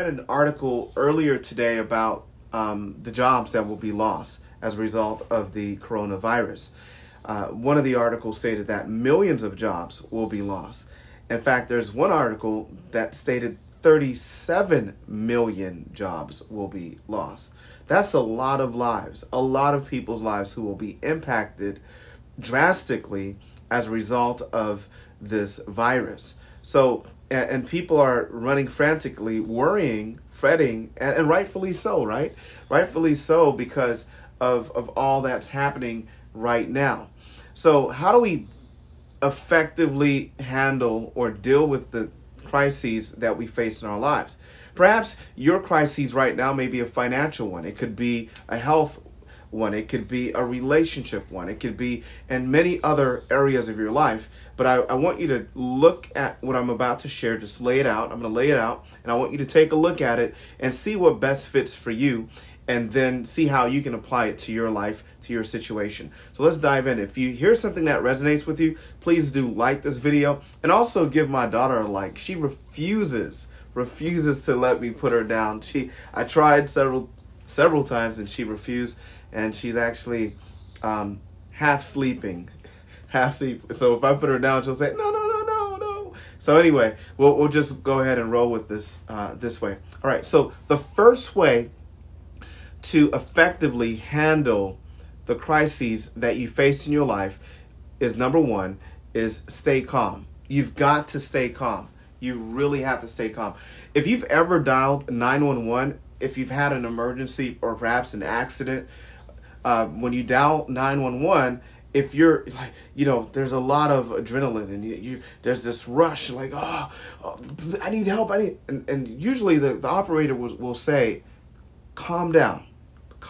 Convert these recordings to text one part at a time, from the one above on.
read an article earlier today about the jobs that will be lost as a result of the coronavirus. One of the articles stated that millions of jobs will be lost. In fact, there's one article that stated 37 million jobs will be lost. That's a lot of lives, a lot of people's lives who will be impacted drastically as a result of this virus. So, and people are running frantically, worrying, fretting, and rightfully so, right? Rightfully so, because of all that's happening right now. So how do we effectively handle or deal with the crises that we face in our lives? Perhaps your crises right now may be a financial one. It could be a health one. It could be a relationship one. It could be in many other areas of your life. But I want you to look at what I'm about to share. Just lay it out. I'm going to lay it out. And I want you to take a look at it and see what best fits for you. And then see how you can apply it to your life, to your situation. So let's dive in. If you hear something that resonates with you, please do like this video. And also give my daughter a like. She refuses to let me put her down. I tried several times and she refused. And she's actually half sleeping. So if I put her down, she'll say, no. So anyway, we'll just go ahead and roll with this this way. All right, so the first way to effectively handle the crises that you face in your life is, number one, is stay calm. You've got to stay calm. You really have to stay calm. If you've ever dialed 911, if you've had an emergency or perhaps an accident, when you dial 911, if you're like, there's a lot of adrenaline and there's this rush, like, oh, I need help. And usually the operator will say, calm down.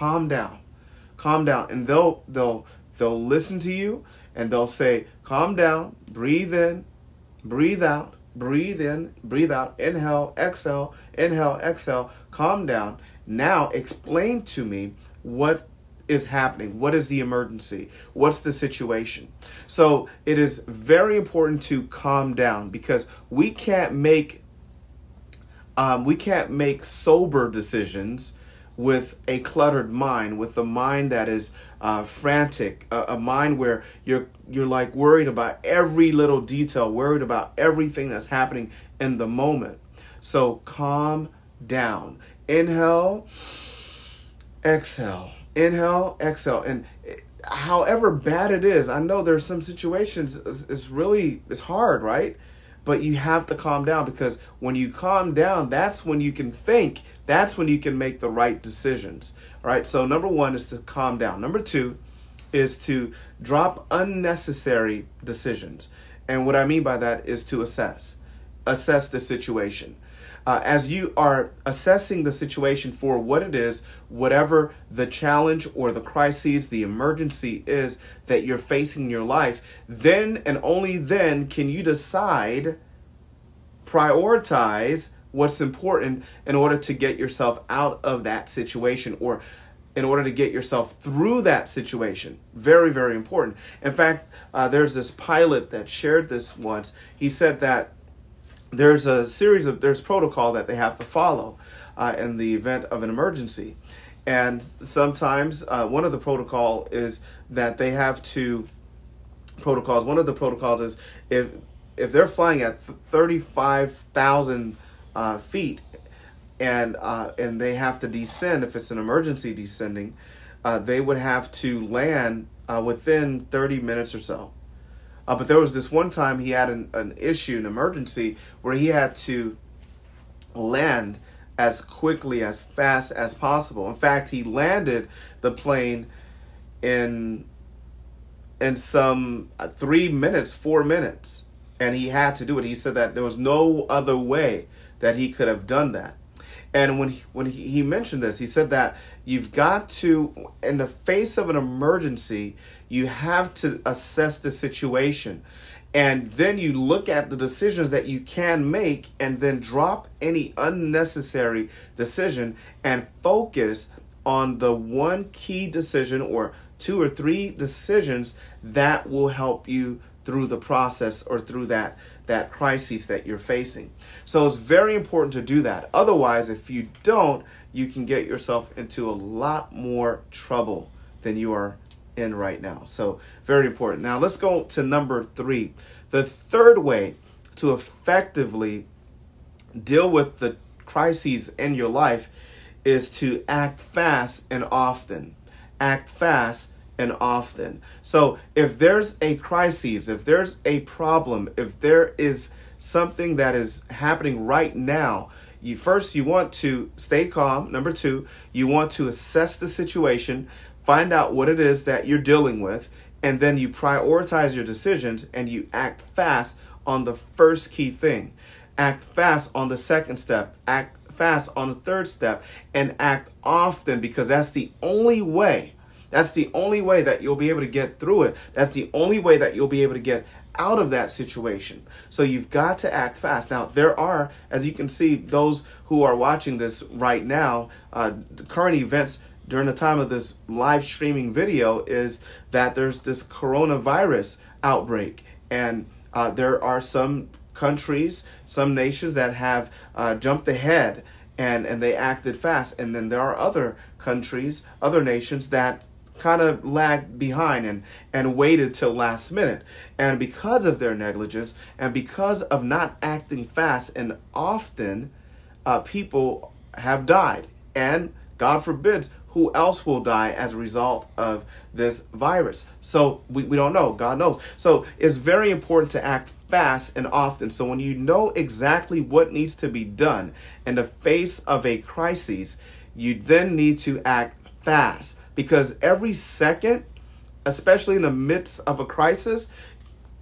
And they'll listen to you and they'll say, calm down, breathe in, breathe out, breathe in, breathe out, inhale, exhale, calm down. Now explain to me what is happening. What is the emergency? What's the situation? So it is very important to calm down, because we can't make sober decisions with a cluttered mind, with a mind that is frantic, a mind where you're like worried about every little detail, worried about everything that's happening in the moment. So calm down. Inhale, exhale. Inhale, exhale. And however bad it is, I know there's some situations it's hard, right? But you have to calm down, because when you calm down, that's when you can think. That's when you can make the right decisions. All right. So number one is to calm down. Number two is to drop unnecessary decisions. And what I mean by that is to assess the situation. As you are assessing the situation for what it is, whatever the challenge or the crises, the emergency is that you're facing in your life, then and only then can you decide, prioritize what's important in order to get yourself out of that situation, or in order to get yourself through that situation. Very, very important. In fact, there's this pilot that shared this once. He said that there's protocol that they have to follow in the event of an emergency. And sometimes one of the protocol is that they have to one of the protocols is if they're flying at 35,000 feet and they have to descend, if it's an emergency descending, they would have to land within 30 minutes or so. But there was this one time he had an issue, an emergency, where he had to land as quickly, as fast as possible. In fact, he landed the plane in some 3 minutes, 4 minutes, and he had to do it. He said that there was no other way that he could have done that. And when he mentioned this, he said that you've got to, in the face of an emergency, you have to assess the situation. And then you look at the decisions that you can make, and then drop any unnecessary decision and focus on the one key decision or 2 or 3 decisions that will help you through the process or through that crisis that you're facing. So it's very important to do that. Otherwise, if you don't, you can get yourself into a lot more trouble than you are in right now. So very important. Now let's go to number 3. The third way to effectively deal with the crises in your life is to act fast and often. Act fast and often. So if there's a crisis, if there's a problem, if there is something that is happening right now, you want to stay calm. Number 2, you want to assess the situation, find out what it is that you're dealing with, and then you prioritize your decisions and you act fast on the first key thing. Act fast on the second step. Act fast on the third step, and act often, because that's the only way. That's the only way that you'll be able to get through it. That's the only way that you'll be able to get out of that situation. So you've got to act fast. Now, there are, as you can see, those who are watching this right now, the current events during the time of this live streaming video is that there's this coronavirus outbreak. And there are some countries, some nations that have jumped ahead and they acted fast. And then there are other countries, other nations that kind of lagged behind and waited till last minute. And because of their negligence and because of not acting fast and often, people have died. And God forbid, who else will die as a result of this virus? So we don't know. God knows. So it's very important to act fast and often. So when you know exactly what needs to be done in the face of a crisis, you then need to act fast, because every second, especially in the midst of a crisis,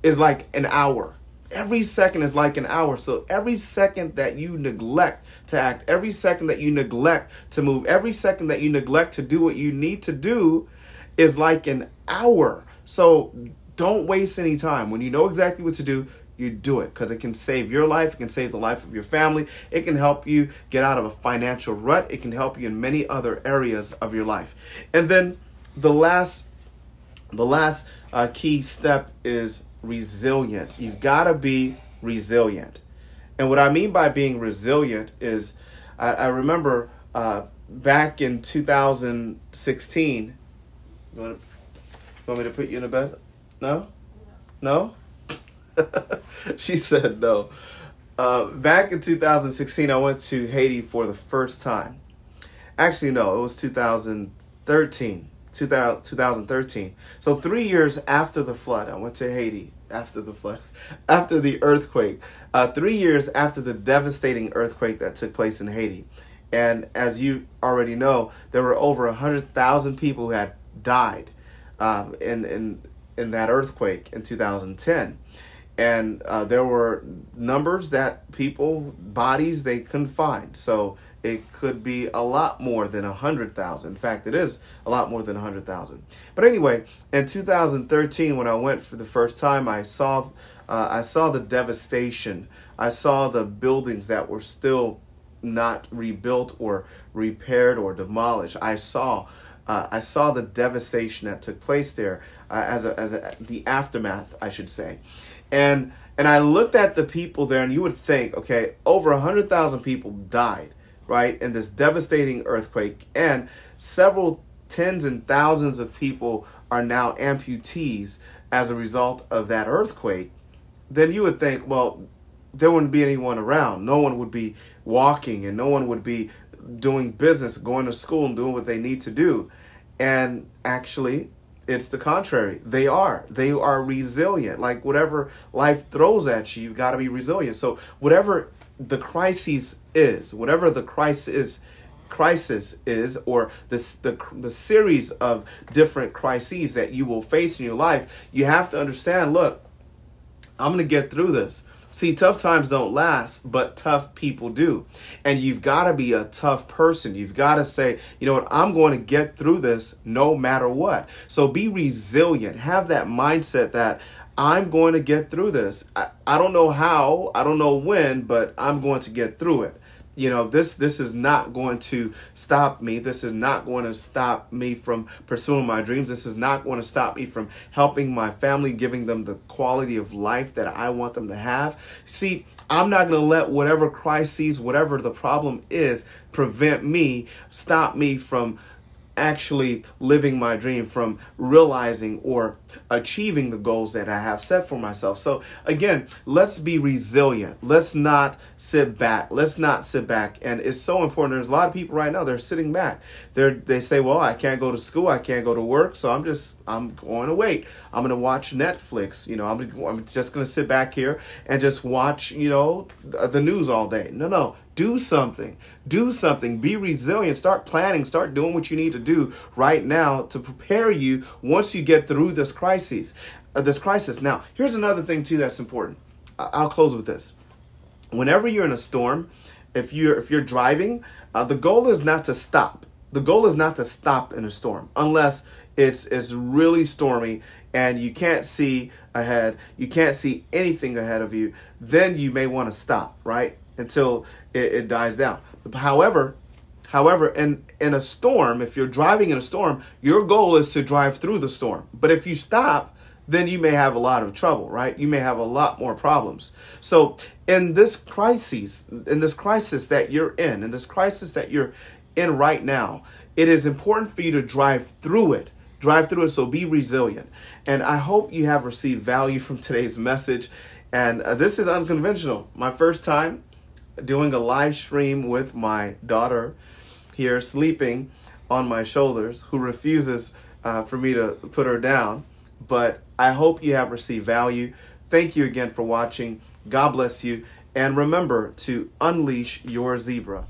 is like an hour. Every second is like an hour. So every second that you neglect to act, every second that you neglect to move, every second that you neglect to do what you need to do is like an hour. So don't waste any time. When you know exactly what to do, you do it, because it can save your life. It can save the life of your family. It can help you get out of a financial rut. It can help you in many other areas of your life. And then the last key step is resilient. You've got to be resilient. And what I mean by being resilient is I remember back in 2016. You want me to put you in a bed? No? No? She said no. Back in 2016, I went to Haiti for the first time. Actually, no, it was 2013. 2013. So 3 years after the flood, I went to Haiti after the earthquake. 3 years after the devastating earthquake that took place in Haiti. And as you already know, there were over 100,000 people who had died in that earthquake in 2010. And there were numbers that bodies they couldn't find. So it could be a lot more than 100,000. In fact, it is a lot more than 100,000. But anyway, in 2013, when I went for the first time, I saw the devastation. I saw the buildings that were still not rebuilt or repaired or demolished. I saw the devastation that took place there as the aftermath, I should say. And I looked at the people there, and you would think, okay, over 100,000 people died, right, in this devastating earthquake, and several tens and thousands of people are now amputees as a result of that earthquake. Then you would think, well, there wouldn't be anyone around. No one would be walking, and no one would be doing business, going to school, and doing what they need to do. And actually, it's the contrary. They are resilient. Like whatever life throws at you, you've got to be resilient. So whatever the crisis is, or the series of different crises that you will face in your life, you have to understand, look, I'm going to get through this. See, tough times don't last, but tough people do. And you've got to be a tough person. You've got to say, you know what, I'm going to get through this no matter what. So be resilient. Have that mindset that I'm going to get through this. I don't know how, I don't know when, but I'm going to get through it. this is not going to stop me. This is not going to stop me from pursuing my dreams. This is not going to stop me from helping my family, giving them the quality of life that I want them to have. See, I'm not going to let whatever crises, whatever the problem is, stop me from actually living my dream, from realizing or achieving the goals that I have set for myself. So again, let's be resilient. Let's not sit back. And it's so important. There's a lot of people right now, they're sitting back. They say, well, I can't go to school. I can't go to work. So I'm going to wait. I'm going to watch Netflix. I'm just going to sit back here and just watch, the news all day. No. Do something. Be resilient. Start planning. Start doing what you need to do right now to prepare you once you get through this crisis. Now, here's another thing too that's important. I'll close with this. Whenever you're in a storm, if you're driving, the goal is not to stop. The goal is not to stop in a storm unless it's really stormy and you can't see ahead. You can't see anything ahead of you. Then you may want to stop, right? Until it dies down. However, in a storm, if you're driving in a storm, your goal is to drive through the storm. But if you stop, then you may have a lot of trouble, right? You may have a lot more problems. So in this crisis that you're in right now, it is important for you to drive through it. So be resilient. And I hope you have received value from today's message. And this is unconventional. My first time doing a live stream with my daughter here sleeping on my shoulders, who refuses for me to put her down. But I hope you have received value. Thank you again for watching. God bless you. And remember to unleash your zebra.